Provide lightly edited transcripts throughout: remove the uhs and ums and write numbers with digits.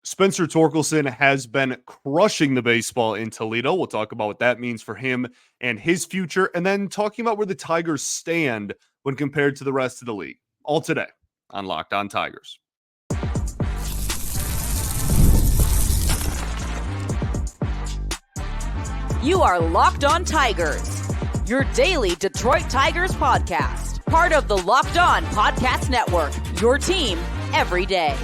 Spencer Torkelson has been crushing the baseball in Toledo. We'll talk about what that means for him and his future, and then talking about where the Tigers stand when compared to the rest of the league. All today on Locked On Tigers. You are Locked On Tigers, your daily Detroit Tigers podcast. Part of the Locked On Podcast Network, your team every day.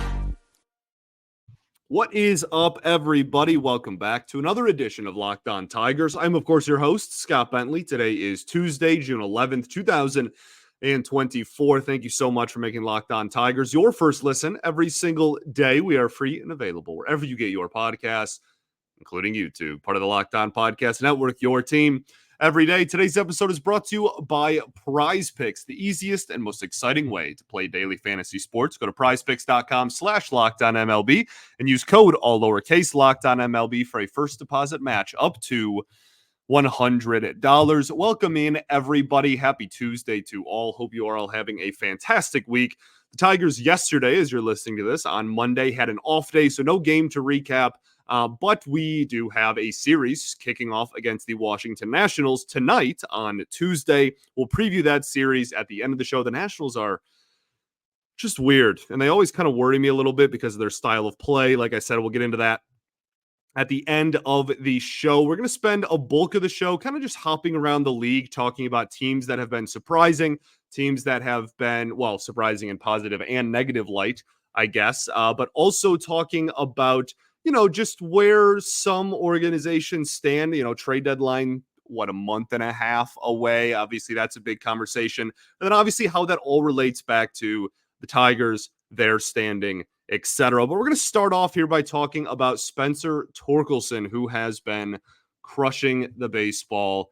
What is up, everybody? Welcome back to another edition of Locked On Tigers. I'm, of course, your host, Scott Bentley. Today is Tuesday, June 11th, 2024. Thank you so much for making Locked On Tigers your first listen every single day. We are free and available wherever you get your podcasts, including YouTube, part of the Locked On Podcast Network, your team every day. Today's episode is brought to you by Prize Picks, the easiest and most exciting way to play daily fantasy sports. Go to prizepicks.com/LockedOnMLB and use code all lowercase LockedOnMLB for a first deposit match up to $100. Welcome in, everybody. Happy Tuesday to all. Hope you are all having a fantastic week. The Tigers yesterday, as you're listening to this, on Monday had an off day, so no game to recap. But we do have a series kicking off against the Washington Nationals tonight on Tuesday. We'll preview that series at the end of the show. The Nationals are just weird, and they always kind of worry me a little bit because of their style of play. Like I said, we'll get into that at the end of the show. We're going to spend a bulk of the show kind of just hopping around the league, talking about teams that have been surprising, teams that have been, well, surprising in positive and negative light, I guess, but also talking about just where some organizations stand, trade deadline, a month and a half away. Obviously, that's a big conversation. And then obviously how that all relates back to the Tigers, their standing, etc. But we're going to start off here by talking about Spencer Torkelson, who has been crushing the baseball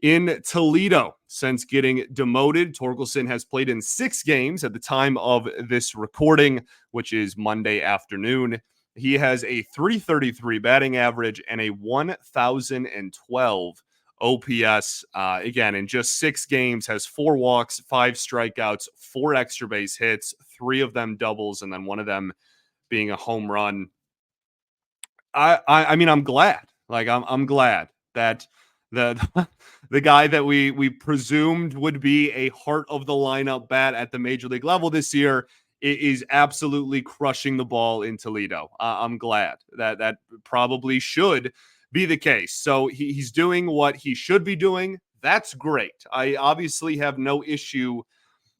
in Toledo since getting demoted. Torkelson has played in 6 games at the time of this recording, which is Monday afternoon. He has a .333 batting average and a 1,012 OPS. Again, in just 6 games, has 4 walks, 5 strikeouts, 4 extra base hits, 3 of them doubles, and then 1 of them being a home run. I mean, I'm glad. I'm glad that the guy that we presumed would be a heart of the lineup bat at the major league level this year is absolutely crushing the ball in Toledo. I'm glad that probably should be the case. So he's doing what he should be doing. That's great. I obviously have no issue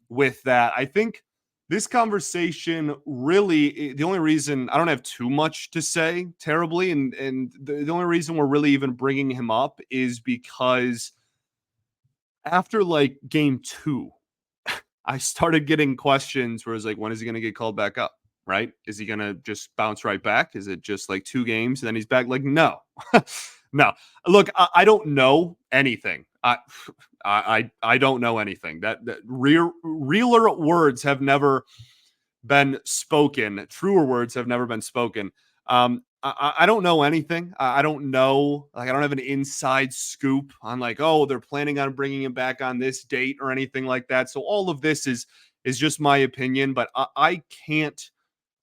with that. I think this conversation really, the only reason I don't have too much to say terribly, and the only reason we're really even bringing him up is because after game 2, I started getting questions where it's like, when is he going to get called back up? Right? Is he going to just bounce right back? Is it just 2 games and then he's back? No, no. Look, I don't know anything. I don't know anything. That realer words have never been spoken. Truer words have never been spoken. I don't know anything. I don't know. I don't have an inside scoop on they're planning on bringing him back on this date or anything like that. So all of this is just my opinion, but I can't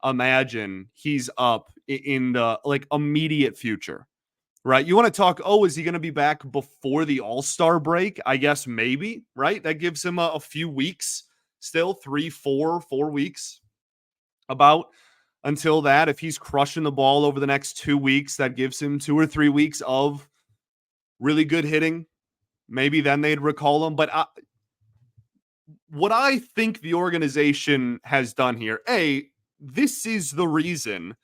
imagine he's up in the immediate future, right? You want to talk, is he going to be back before the All-Star break? I guess maybe, right? That gives him a few weeks still, 4 weeks about until that. If he's crushing the ball over the next 2 weeks, that gives him 2 or 3 weeks of really good hitting. Maybe then they'd recall him. But what I think the organization has done here, this is the reason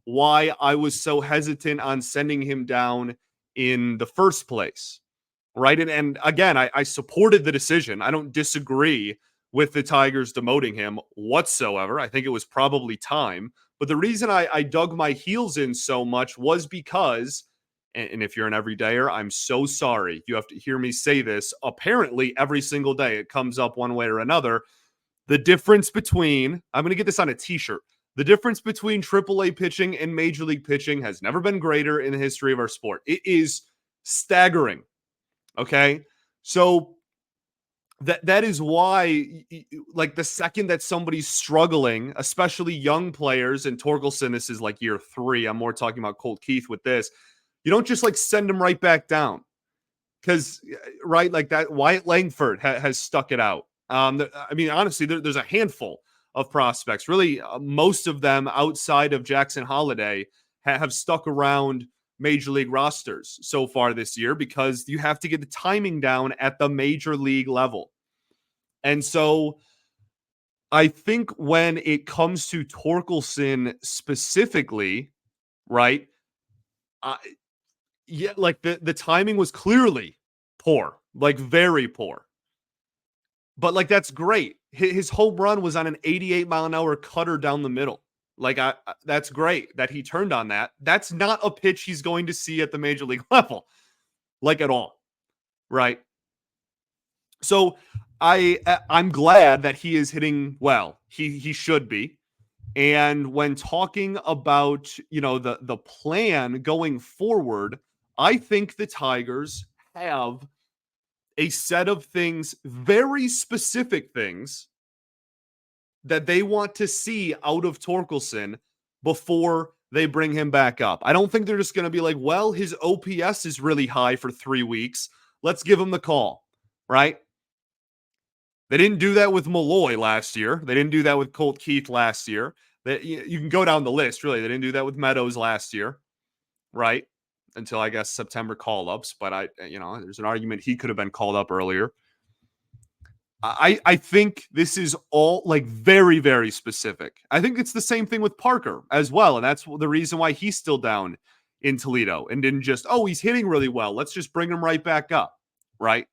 why I was so hesitant on sending him down in the first place, right? And again, I supported the decision. I don't disagree with the Tigers demoting him whatsoever. I think it was probably time. But the reason I dug my heels in so much was because, and if you're an everydayer, I'm so sorry. You have to hear me say this. Apparently, every single day it comes up one way or another. The difference between, I'm going to get this on a t-shirt. The difference between AAA pitching and Major League pitching has never been greater in the history of our sport. It is staggering. Okay? So that is why, like, the second that somebody's struggling, especially young players, and Torkelson, this is like year 3. I'm more talking about Colt Keith with this. You don't just like send him right back down because, right, like that. Wyatt Langford has stuck it out. I mean, honestly, there's a handful of prospects. Really, most of them outside of Jackson Holiday have stuck around major league rosters so far this year because you have to get the timing down at the major league level. And so I think when it comes to Torkelson specifically, right? Uh, yeah, like the timing was clearly poor, like very poor. But like that's great. His home run was on an 88-mile-an-hour cutter down the middle. Like that's great that he turned on that. That's not a pitch he's going to see at the major league level, like at all, right? So I'm glad that he is hitting well. He should be. And when talking about, the plan going forward, I think the Tigers have a set of things, very specific things that they want to see out of Torkelson before they bring him back up. I don't think they're just going to be like, well, his OPS is really high for 3 weeks. Let's give him the call, right? They didn't do that with Malloy last year. They didn't do that with Colt Keith last year. You can go down the list, really. They didn't do that with Meadows last year, right? Until, I guess, September call-ups. But, there's an argument he could have been called up earlier. I think this is all like very, very specific. I think it's the same thing with Parker as well. And that's the reason why he's still down in Toledo and didn't just, he's hitting really well. Let's just bring him right back up, right?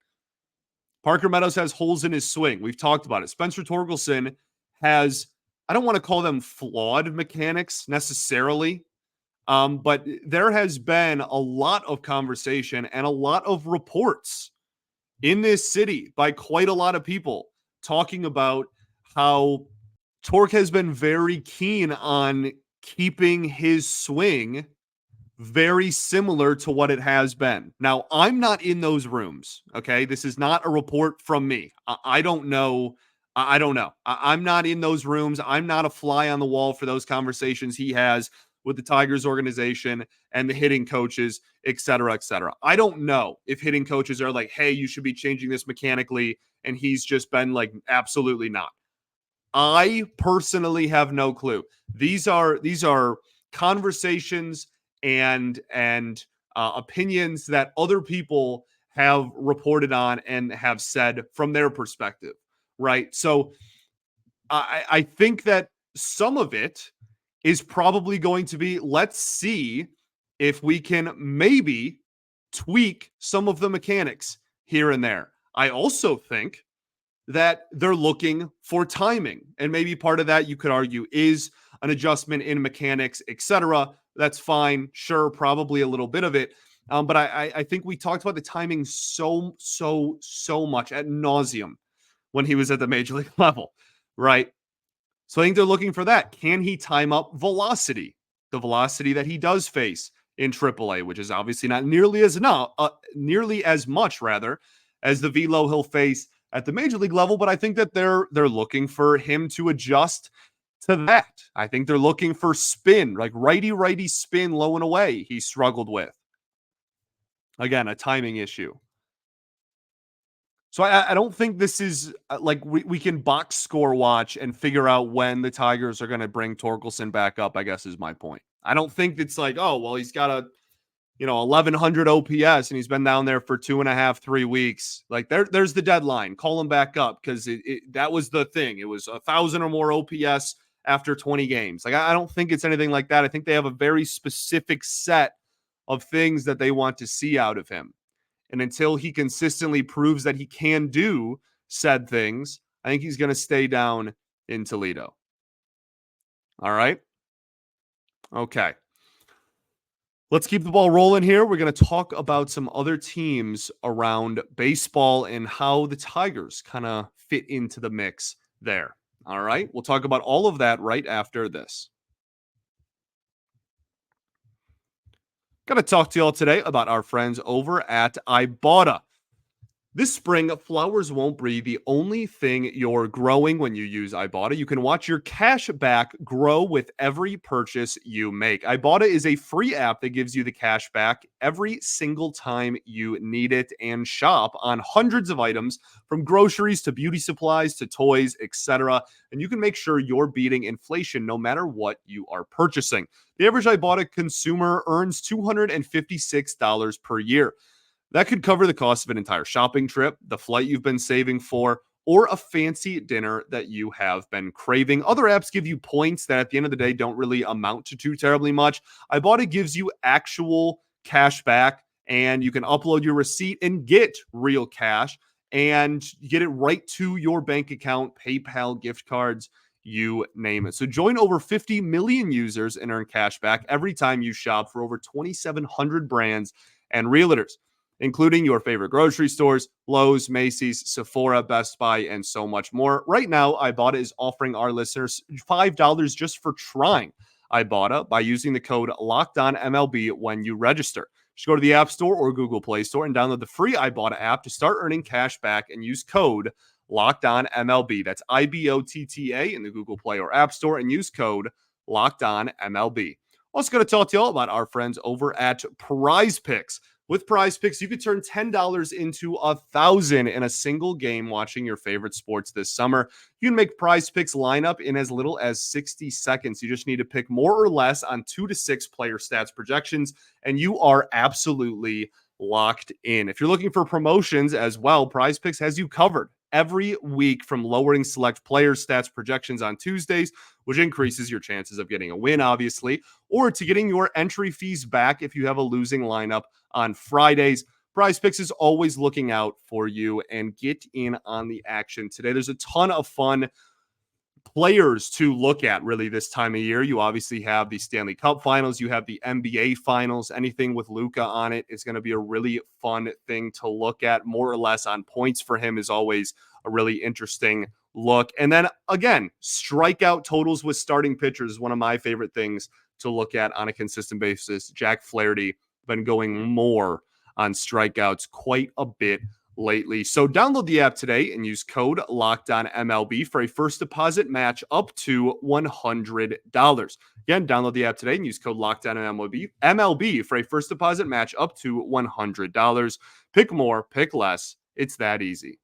Parker Meadows has holes in his swing. We've talked about it. Spencer Torkelson has, I don't want to call them flawed mechanics necessarily, but there has been a lot of conversation and a lot of reports in this city by quite a lot of people talking about how Torque has been very keen on keeping his swing very similar to what it has been. Now, I'm not in those rooms, okay? This is not a report from me. I don't know. I don't know. I'm not in those rooms. I'm not a fly on the wall for those conversations he has with the Tigers organization and the hitting coaches, et cetera, et cetera. I don't know if hitting coaches are like, hey, you should be changing this mechanically. And he's just been like, absolutely not. I personally have no clue. These are conversations and opinions that other people have reported on and have said from their perspective, right? So I think that some of it is probably going to be, let's see if we can maybe tweak some of the mechanics here and there. I also think that they're looking for timing. And maybe part of that, you could argue, is an adjustment in mechanics, etc. That's fine. Sure, probably a little bit of it. But I think we talked about the timing so much ad nauseum when he was at the major league level, right? So I think they're looking for that. Can he time up velocity, the velocity that he does face in AAA, which is obviously not nearly as much rather as the velo he'll face at the major league level. But I think that they're looking for him to adjust to that. I think they're looking for spin, like righty spin low and away. He struggled with, again, a timing issue. So I don't think this is like we can box score watch and figure out when the Tigers are going to bring Torkelson back up, I guess is my point. I don't think it's like, oh, well, he's got a 1,100 OPS and he's been down there for 2.5, 3 weeks. Like there's the deadline. Call him back up because that was the thing. It was 1,000 or more OPS after 20 games. Like I don't think it's anything like that. I think they have a very specific set of things that they want to see out of him. And until he consistently proves that he can do said things, I think he's going to stay down in Toledo. All right. Okay. Let's keep the ball rolling here. We're going to talk about some other teams around baseball and how the Tigers kind of fit into the mix there. All right. We'll talk about all of that right after this. Got to talk to y'all today about our friends over at Ibotta. This spring, flowers won't be the only thing you're growing when you use Ibotta. You can watch your cash back grow with every purchase you make. Ibotta is a free app that gives you the cash back every single time you need it, and shop on hundreds of items from groceries to beauty supplies to toys, etc. And you can make sure you're beating inflation no matter what you are purchasing. The average Ibotta consumer earns $256 per year. That could cover the cost of an entire shopping trip, the flight you've been saving for, or a fancy dinner that you have been craving. Other apps give you points that at the end of the day don't really amount to too terribly much. Ibotta gives you actual cash back, and you can upload your receipt and get real cash and get it right to your bank account, PayPal, gift cards, you name it. So join over 50 million users and earn cash back every time you shop for over 2,700 brands and realtors, including your favorite grocery stores, Lowe's, Macy's, Sephora, Best Buy, and so much more. Right now, Ibotta is offering our listeners $5 just for trying Ibotta by using the code LOCKEDONMLB when you register. Just go to the App Store or Google Play Store and download the free Ibotta app to start earning cash back and use code LOCKEDONMLB. That's IBOTTA in the Google Play or App Store, and use code LOCKEDONMLB. Also going to talk to you all about our friends over at Prize Picks. With Prize Picks, you could turn $10 into $1,000 in a single game watching your favorite sports this summer. You can make Prize Picks lineup in as little as 60 seconds. You just need to pick more or less on 2 to 6 player stats projections, and you are absolutely locked in. If you're looking for promotions as well, Prize Picks has you covered every week, from lowering select player stats projections on Tuesdays, which increases your chances of getting a win, obviously, or to getting your entry fees back if you have a losing lineup on Fridays. Prize Picks is always looking out for you, and get in on the action today. There's a ton of fun players to look at really this time of year. You obviously have the Stanley Cup Finals, you have the NBA Finals. Anything with Luka on it is going to be a really fun thing to look at. More or less on points for him is always a really interesting look. And then again, strikeout totals with starting pitchers is one of my favorite things to look at on a consistent basis. Jack Flaherty been going more on strikeouts quite a bit lately. So download the app today and use code LOCKEDONMLB for a first deposit match up to $100. Again, download the app today and use code LOCKEDONMLB for a first deposit match up to $100. Pick more, pick less. It's that easy.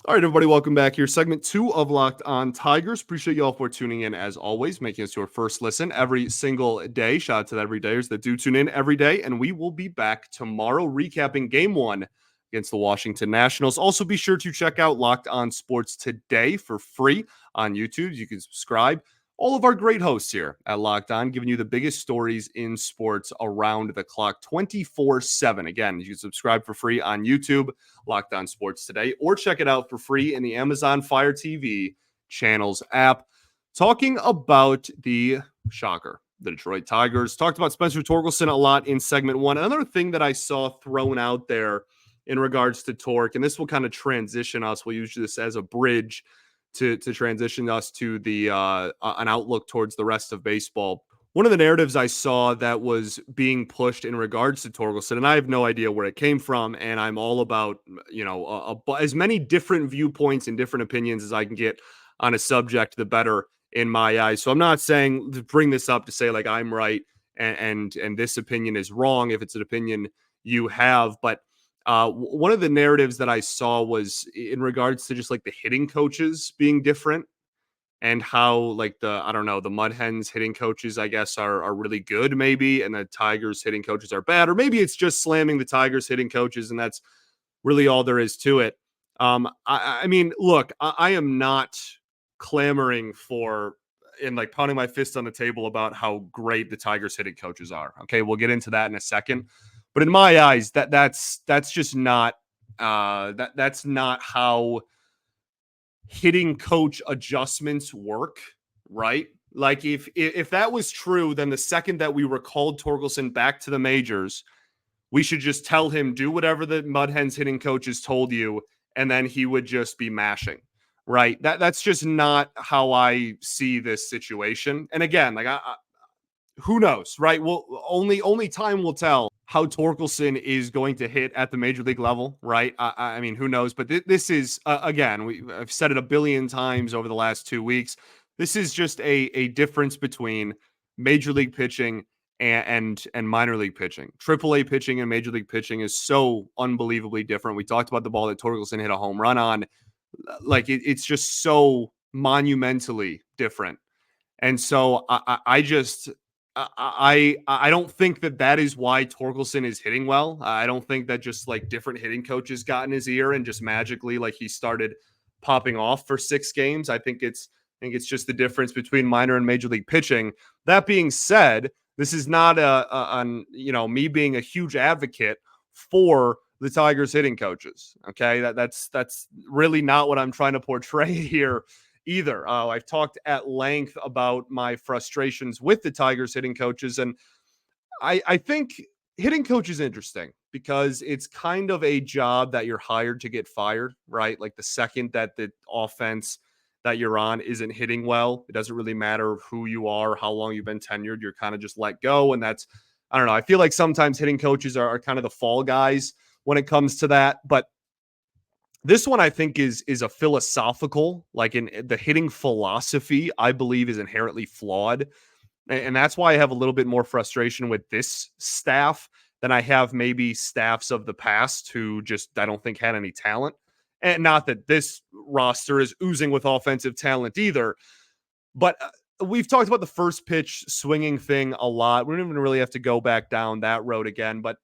All right, everybody, welcome back here. Segment 2 of Locked On Tigers. Appreciate you all for tuning in, as always, making us your first listen every single day. Shout out to the everydayers that do tune in every day, and we will be back tomorrow recapping Game 1 against the Washington Nationals. Also, be sure to check out Locked On Sports Today for free on YouTube. You can subscribe. All of our great hosts here at Locked On, giving you the biggest stories in sports around the clock 24/7. Again, you can subscribe for free on YouTube, Locked On Sports Today, or check it out for free in the Amazon Fire TV channels app. Talking about the shocker, the Detroit Tigers. Talked about Spencer Torkelson a lot in segment 1. Another thing that I saw thrown out there in regards to Torque, and this will kind of transition us, we'll use this as a bridge to transition us to the an outlook towards the rest of baseball. One of the narratives I saw that was being pushed in regards to Torkelson, and I have no idea where it came from, and I'm all about, as many different viewpoints and different opinions as I can get on a subject, the better in my eyes. So I'm not saying to bring this up to say like I'm right and this opinion is wrong if it's an opinion you have, but one of the narratives that I saw was in regards to just like the hitting coaches being different, and how like the Mud Hens hitting coaches, I guess, are really good maybe, and the Tigers hitting coaches are bad, or maybe it's just slamming the Tigers hitting coaches and that's really all there is to it. I mean, look, I am not clamoring for and like pounding my fist on the table about how great the Tigers hitting coaches are. Okay, we'll get into that in a second. But in my eyes, that's just not that's not how hitting coach adjustments work, right? Like if that was true, then the second that we recalled Torkelson back to the majors, we should just tell him do whatever the Mud Hens hitting coaches told you, and then he would just be mashing, right? That's just not how I see this situation. And again, like who knows, right? Well, only time will tell how Torkelson is going to hit at the major league level, right? I mean, who knows? But this is, again, I've said it a billion times over the last 2 weeks. This is just a difference between major league pitching and minor league pitching. AAA pitching and major league pitching is so unbelievably different. We talked about the ball that Torkelson hit a home run on. Like it's just so monumentally different. And so I just I don't think that is why Torkelson is hitting well. I don't think that just like different hitting coaches got in his ear and just magically like he started popping off for 6 games. I think it's just the difference between minor and major league pitching. That being said, this is not me being a huge advocate for the Tigers hitting coaches. Okay, that's really not what I'm trying to portray here either. I've talked at length about my frustrations with the Tigers hitting coaches, and I think hitting coach is interesting because it's kind of a job that you're hired to get fired, right? Like the second that the offense that you're on isn't hitting well, it doesn't really matter who you are, how long you've been tenured, you're kind of just let go. And that's, I don't know. I feel like sometimes hitting coaches are kind of the fall guys when it comes to that. But this one I think is a philosophical, like in the hitting philosophy, I believe is inherently flawed. And that's why I have a little bit more frustration with this staff than I have maybe staffs of the past who just, I don't think had any talent. And not that this roster is oozing with offensive talent either. But we've talked about the first pitch swinging thing a lot. We don't even really have to go back down that road again. But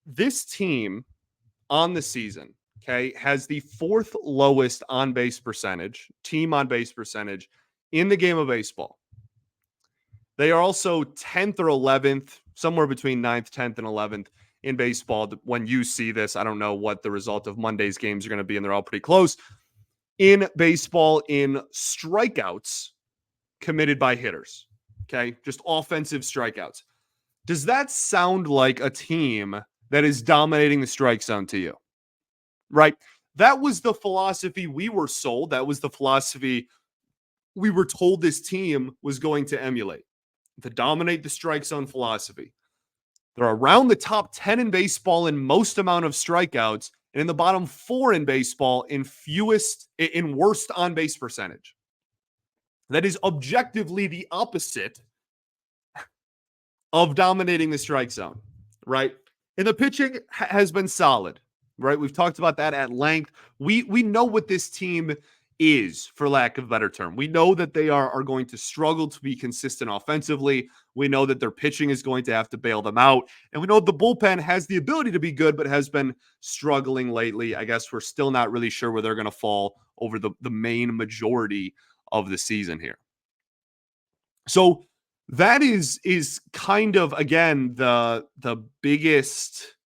this team on the season, okay, has the 4th lowest on-base percentage, team on-base percentage in the game of baseball. They are also 10th or 11th, somewhere between 9th, 10th, and 11th in baseball. When you see this, I don't know what the result of Monday's games are going to be, and they're all pretty close. In baseball, in strikeouts committed by hitters, okay, just offensive strikeouts. Does that sound like a team that is dominating the strike zone to you? Right? That was the philosophy we were sold. That was the philosophy we were told this team was going to emulate, to dominate the strike zone philosophy. They're around the top 10 in baseball in most amount of strikeouts and in the bottom 4 in baseball in worst on base percentage. That is objectively the opposite of dominating the strike zone, right? And the pitching has been solid, right? We've talked about that at length. We know what this team is, for lack of a better term. We know that they are going to struggle to be consistent offensively. We know that their pitching is going to have to bail them out. And we know the bullpen has the ability to be good, but has been struggling lately. I guess we're still not really sure where they're going to fall over the main majority of the season here. So that is kind of, again, the biggest,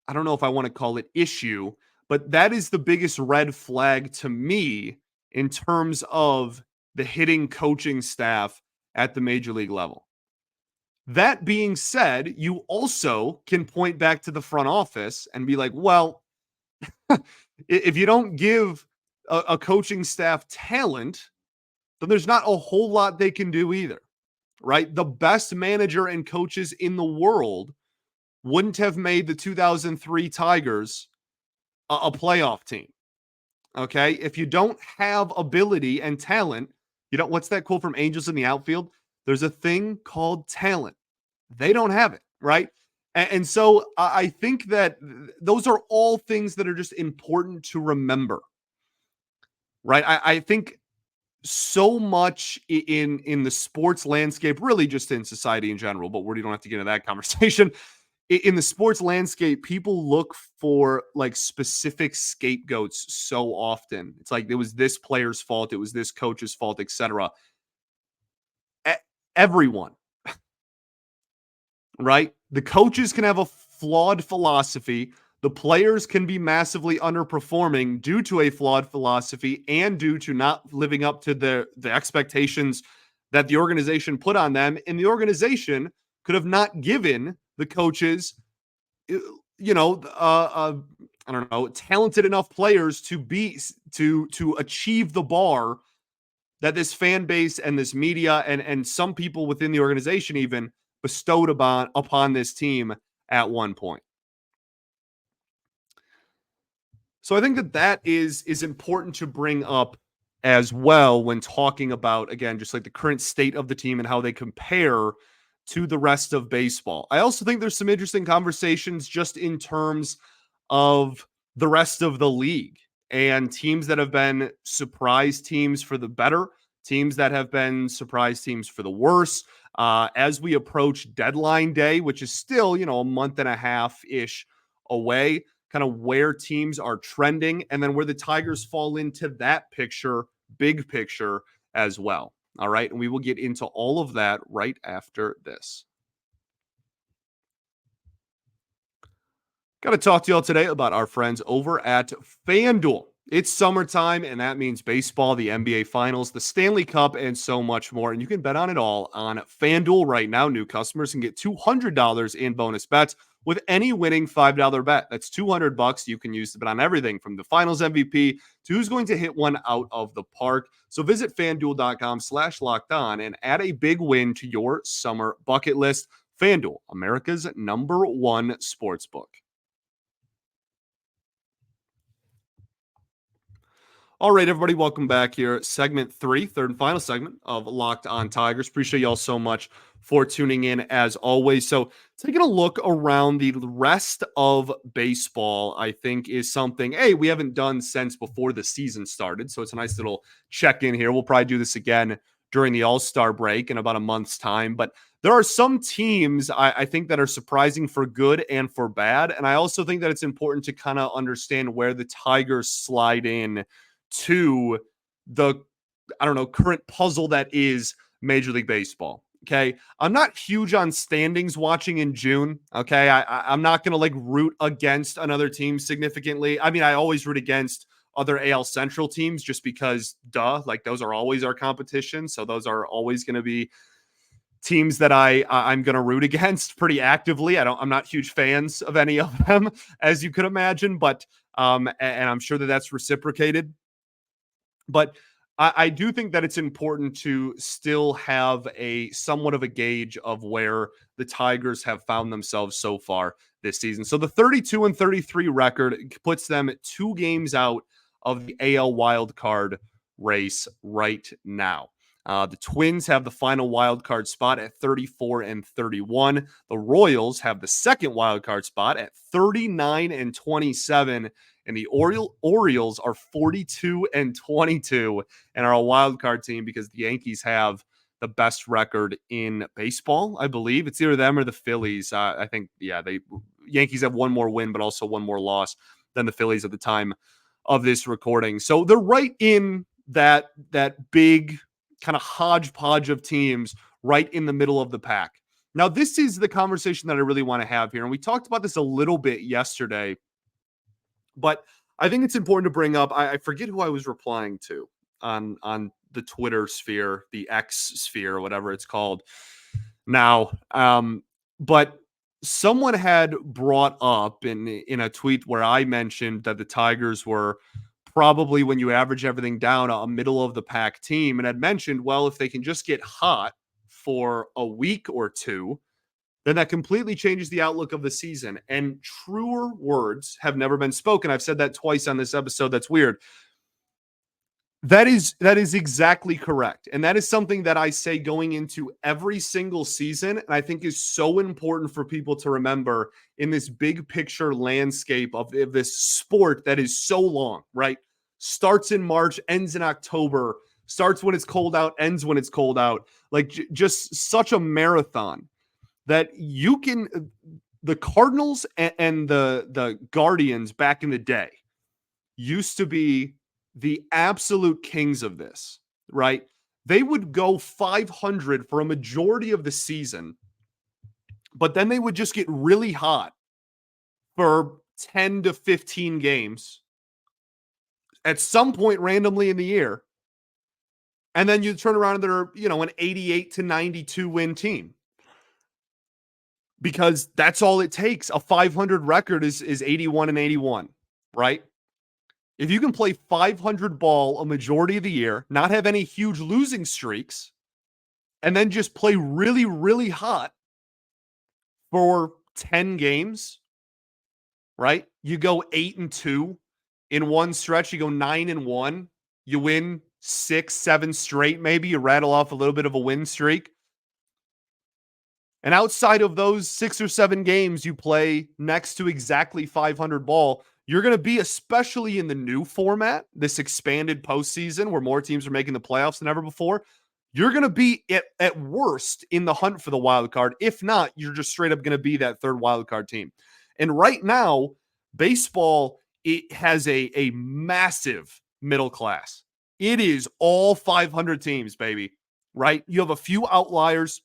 I don't know if I want to call it issue, but that is the biggest red flag to me in terms of the hitting coaching staff at the major league level. That being said, you also can point back to the front office and be like, well, if you don't give a coaching staff talent, then there's not a whole lot they can do either, right? The best manager and coaches in the world wouldn't have made the 2003 Tigers a playoff team. Okay. If you don't have ability and talent, what's that quote from Angels in the Outfield? There's a thing called talent. They don't have it. Right. And so I think that those are all things that are just important to remember. Right. I think so much in the sports landscape, really just in society in general, but we don't have to get into that conversation. In the sports landscape, people look for like specific scapegoats so often. It's like it was this player's fault, it was this coach's fault, etc. Everyone, right? The coaches can have a flawed philosophy. The players can be massively underperforming due to a flawed philosophy and due to not living up to the expectations that the organization put on them. And the organization could have not given the coaches, I don't know, talented enough players to achieve the bar that this fan base and this media and some people within the organization even bestowed upon this team at one point. So I think that is important to bring up as well when talking about, again, just like the current state of the team and how they compare to the rest of baseball. I also think there's some interesting conversations just in terms of the rest of the league and teams that have been surprise teams for the better, teams that have been surprise teams for the worse. As we approach deadline day, which is still, a month and a half ish away, kind of where teams are trending, and then where the Tigers fall into that picture, big picture as well. All right. And we will get into all of that right after this. Got to talk to y'all today about our friends over at FanDuel. It's summertime, and that means baseball, the NBA Finals, the Stanley Cup, and so much more. And you can bet on it all on FanDuel right now. New customers can get $200 in bonus bets with any winning $5 bet. That's $200 you can use to bet on everything from the Finals MVP to who's going to hit one out of the park. So visit FanDuel.com/lockedon and add a big win to your summer bucket list. FanDuel, America's #1 sportsbook. All right, everybody, welcome back here. Segment 3, third and final segment of Locked On Tigers. Appreciate y'all so much for tuning in as always. So taking a look around the rest of baseball, I think is something, we haven't done since before the season started. So it's a nice little check-in here. We'll probably do this again during the All-Star break in about a month's time. But there are some teams I think that are surprising for good and for bad. And I also think that it's important to kind of understand where the Tigers slide in to the, current puzzle that is Major League Baseball. Okay. I'm not huge on standings watching in June. Okay. I'm not going to root against another team significantly. I mean, I always root against other AL Central teams just because those are always our competition. So those are always going to be teams that I'm going to root against pretty actively. I'm not huge fans of any of them, as you could imagine, but, and I'm sure that that's reciprocated. But I do think that it's important to still have a somewhat of a gauge of where the Tigers have found themselves so far this season. So the 32-33 record puts them 2 games out of the AL wild card race right now. The Twins have the final wild card spot at 34-31. The Royals have the second wild card spot at 39-27. And the Orioles are 42-22 and are a wild card team because the Yankees have the best record in baseball. I believe it's either them or the Phillies. I think, the Yankees have one more win, but also one more loss than the Phillies at the time of this recording. So they're right in that big kind of hodgepodge of teams right in the middle of the pack. Now, this is the conversation that I really want to have here. And we talked about this a little bit yesterday, but I think it's important to bring up. I forget who I was replying to on the Twitter sphere, the X sphere, whatever it's called now. But someone had brought up in a tweet where I mentioned that the Tigers were probably, when you average everything down, a middle of the pack team, and had mentioned, well, if they can just get hot for a week or two, then that completely changes the outlook of the season. And truer words have never been spoken. I've said that twice on this episode. That's weird. That is exactly correct. And that is something that I say going into every single season. And I think is so important for people to remember in this big picture landscape of this sport that is so long, right? Starts in March, ends in October, starts when it's cold out, ends when it's cold out. Just such a marathon that you can, the Cardinals and the Guardians back in the day used to be the absolute kings of this, right? They would go 500 for a majority of the season, but then they would just get really hot for 10 to 15 games at some point randomly in the year. And then you turn around and they're, an 88 to 92 win team. Because that's all it takes. A 500 record is 81-81, right? If you can play 500 ball a majority of the year, not have any huge losing streaks, and then just play really, really hot for 10 games, right? You go 8-2 in one stretch, you go 9-1, you win 6, 7 straight, maybe you rattle off a little bit of a win streak. And outside of those 6 or 7 games you play next to exactly 500 ball, you're going to be, especially in the new format, this expanded postseason where more teams are making the playoffs than ever before, you're going to be at worst in the hunt for the wild card. If not, you're just straight up going to be that third wild card team. And right now, baseball, it has a massive middle class. It is all 500 teams, baby, right? You have a few outliers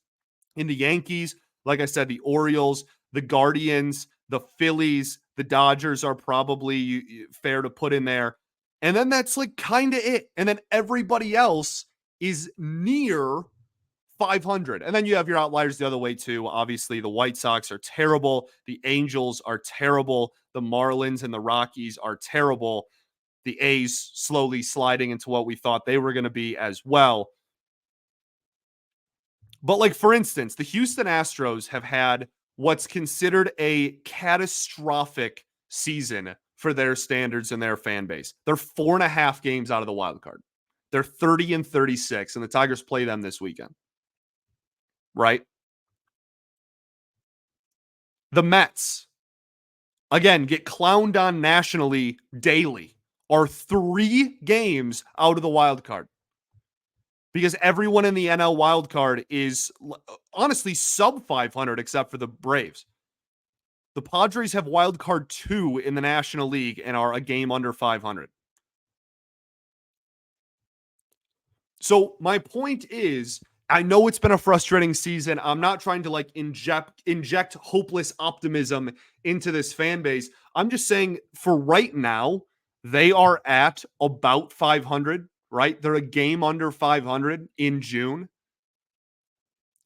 in the Yankees. Like I said, the Orioles, the Guardians, the Phillies, the Dodgers are probably fair to put in there. And then that's like kind of it. And then everybody else is near 500. And then you have your outliers the other way too. Obviously, the White Sox are terrible. The Angels are terrible. The Marlins and the Rockies are terrible. The A's slowly sliding into what we thought they were going to be as well. But like, for instance, the Houston Astros have had what's considered a catastrophic season for their standards and their fan base. They're 4.5 games out of the wild card. They're 30-36, and the Tigers play them this weekend. Right? The Mets, again, get clowned on nationally daily, are 3 games out of the wild card. Because everyone in the NL wild card is honestly sub 500 except for the Braves. The Padres have wild card 2 in the National League and are a game under 500. So my point is, I know it's been a frustrating season. I'm not trying to like inject hopeless optimism into this fan base. I'm just saying for right now, they are at about 500. Right? They're a game under 500 in June.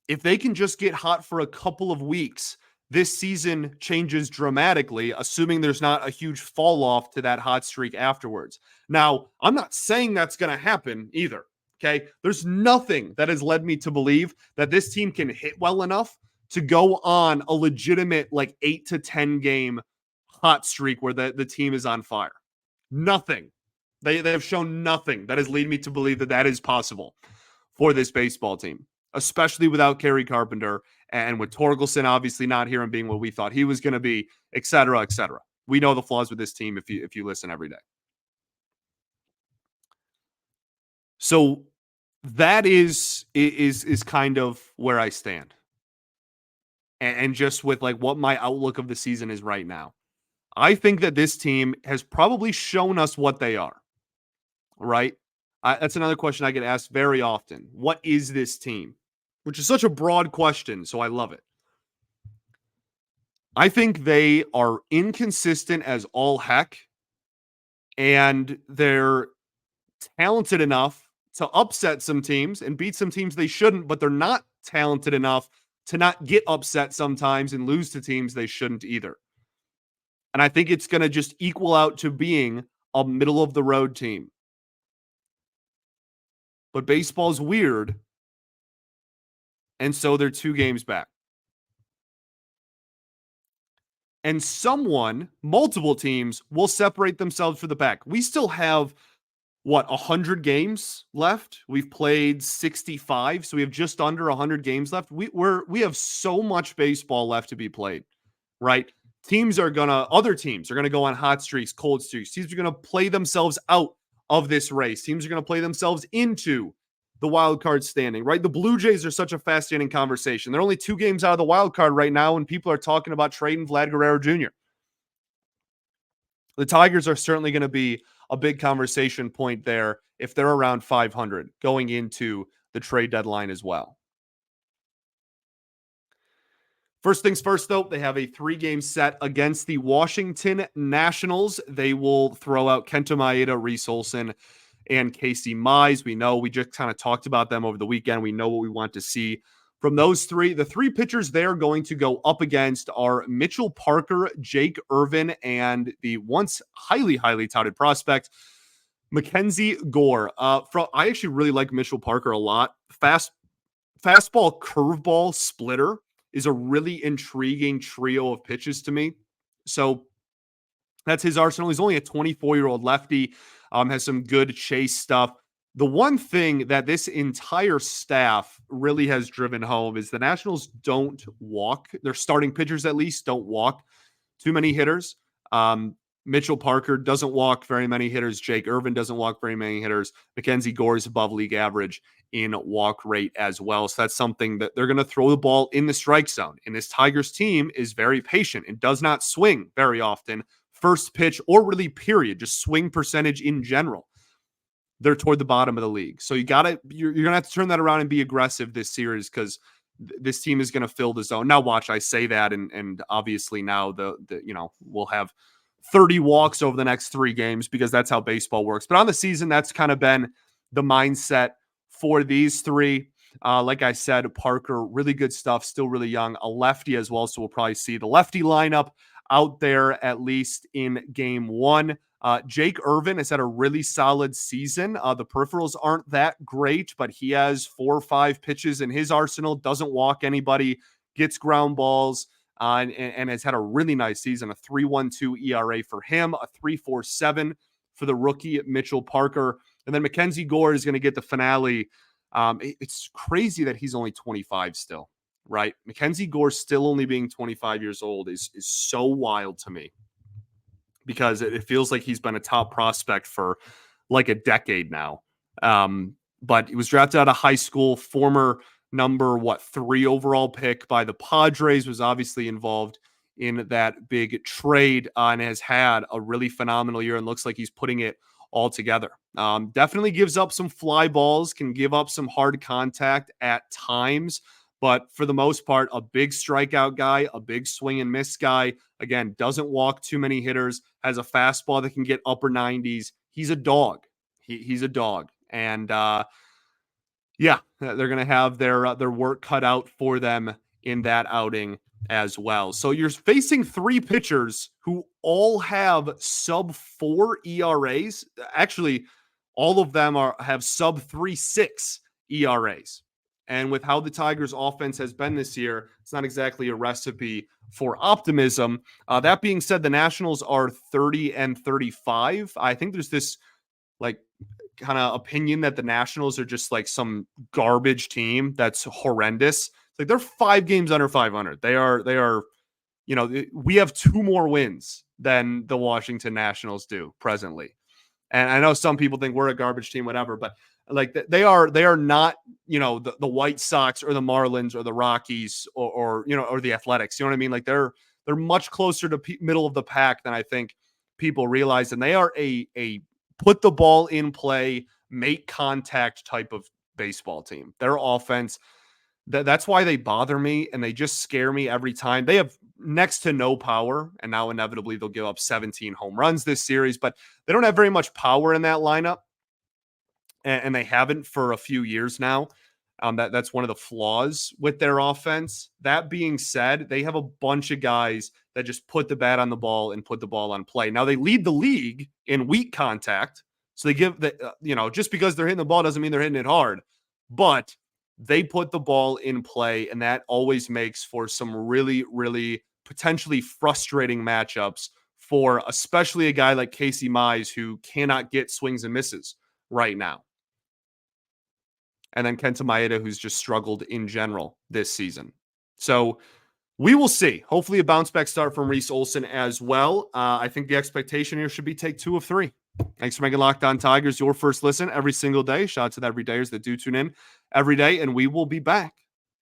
If they can just get hot for a couple of weeks, this season changes dramatically, assuming there's not a huge fall off to that hot streak afterwards. Now, I'm not saying that's going to happen either. Okay. There's nothing that has led me to believe that this team can hit well enough to go on a legitimate like 8 to 10 game hot streak where the team is on fire. Nothing. They have shown nothing that has led me to believe that that is possible for this baseball team, especially without Kerry Carpenter and with Torkelson obviously not here and being what we thought he was going to be, et cetera, et cetera. We know the flaws with this team if you listen every day. So that is kind of where I stand. And just with like what my outlook of the season is right now. I think that this team has probably shown us what they are. Right? That's another question I get asked very often. What is this team? Which is such a broad question, so I love it. I think they are inconsistent as all heck, and they're talented enough to upset some teams and beat some teams they shouldn't, but they're not talented enough to not get upset sometimes and lose to teams they shouldn't either. And I think it's going to just equal out to being a middle-of-the-road team. But baseball's weird, and so they're 2 games back. And multiple teams, will separate themselves from the pack. We still have, 100 games left? We've played 65, so we have just under 100 games left. We have so much baseball left to be played, right? Other teams are gonna go on hot streaks, cold streaks. Teams are gonna play themselves out of this race. Teams are gonna play themselves into the wild card standing, right? The Blue Jays are such a fascinating conversation. They're only 2 games out of the wild card right now, and people are talking about trading Vlad Guerrero Jr. The Tigers are certainly going to be a big conversation point there if they're around 500 going into the trade deadline as well. First things first, though, they have a 3-game set against the Washington Nationals. They will throw out Kenta Maeda, Reese Olson, and Casey Mize. We just kind of talked about them over the weekend. We know what we want to see from those 3. The 3 pitchers they're going to go up against are Mitchell Parker, Jake Irvin, and the once highly, highly touted prospect, Mackenzie Gore. I actually really like Mitchell Parker a lot. Fastball, curveball, splitter. is a really intriguing trio of pitches to me. So that's his arsenal. He's only a 24-year-old lefty, has some good chase stuff. The one thing that this entire staff really has driven home is the Nationals don't walk. Their starting pitchers, at least, don't walk too many hitters. Mitchell Parker doesn't walk very many hitters. Jake Irvin doesn't walk very many hitters. Mackenzie Gore is above league average in walk rate as well. So that's something that they're going to throw the ball in the strike zone. And this Tigers team is very patient and does not swing very often. First pitch or really period, just swing percentage in general. They're toward the bottom of the league. So you're going to have to turn that around and be aggressive this series because this team is going to fill the zone. Now watch, I say that. And obviously now we'll have 30 walks over the next 3 games because that's how baseball works. But on the season, that's kind of been the mindset for these 3. Like I said, Parker, really good stuff, still really young, a lefty as well. So we'll probably see the lefty lineup out there at least in game 1. Jake Irvin has had a really solid season. The peripherals aren't that great, but he has 4 or 5 pitches in his arsenal, doesn't walk anybody, gets ground balls, and has had a really nice season. A 3.12 ERA for him, a 3.47 for the rookie Mitchell Parker. And then Mackenzie Gore is going to get the finale. It's crazy that he's only 25 still, right? Mackenzie Gore still only being 25 years old is so wild to me because it feels like he's been a top prospect for like a decade now. But he was drafted out of high school, former number 3 overall pick by the Padres, was obviously involved in that big trade and has had a really phenomenal year and looks like he's putting it all together. Definitely gives up some fly balls, can give up some hard contact at times, but for the most part, a big strikeout guy, a big swing and miss guy. Again, doesn't walk too many hitters, has a fastball that can get upper 90s. He's a dog. He's a dog. And yeah, they're going to have their work cut out for them in that outing as well. So you're facing 3 pitchers who all have sub 4 ERAs. Actually, all of them have sub 3.6 ERAs. And with how the Tigers offense has been this year, it's not exactly a recipe for optimism. That being said, the Nationals are 30-35. I think there's this kind of opinion that the Nationals are just like some garbage team that's horrendous. Like they're 5 games under 500. They are, we have 2 more wins than the Washington Nationals do presently. And I know some people think we're a garbage team, whatever, but like they are not, the White Sox or the Marlins or the Rockies or the Athletics. You know what I mean? Like they're much closer to middle of the pack than I think people realize. And they are a put the ball in play, make contact type of baseball team. Their offense, that's why they bother me and they just scare me every time. They have next to no power, and now inevitably they'll give up 17 home runs this series, but they don't have very much power in that lineup, and they haven't for a few years now. That's one of the flaws with their offense. That being said, they have a bunch of guys that just put the bat on the ball and put the ball on play. Now they lead the league in weak contact, so they give just because they're hitting the ball doesn't mean they're hitting it hard, but they put the ball in play, and that always makes for some really, really potentially frustrating matchups for especially a guy like Casey Mize who cannot get swings and misses right now. And then Kenta Maeda, who's just struggled in general this season. So we will see. Hopefully a bounce back start from Reese Olson as well. I think the expectation here should be take 2 of 3. Thanks for making Locked On Tigers your first listen every single day. Shout out to the everydayers that do tune in every day. And we will be back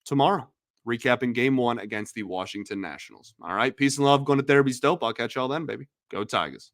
tomorrow recapping game 1 against the Washington Nationals. All right. Peace and love. Going to therapy's dope. I'll catch y'all then, baby. Go Tigers.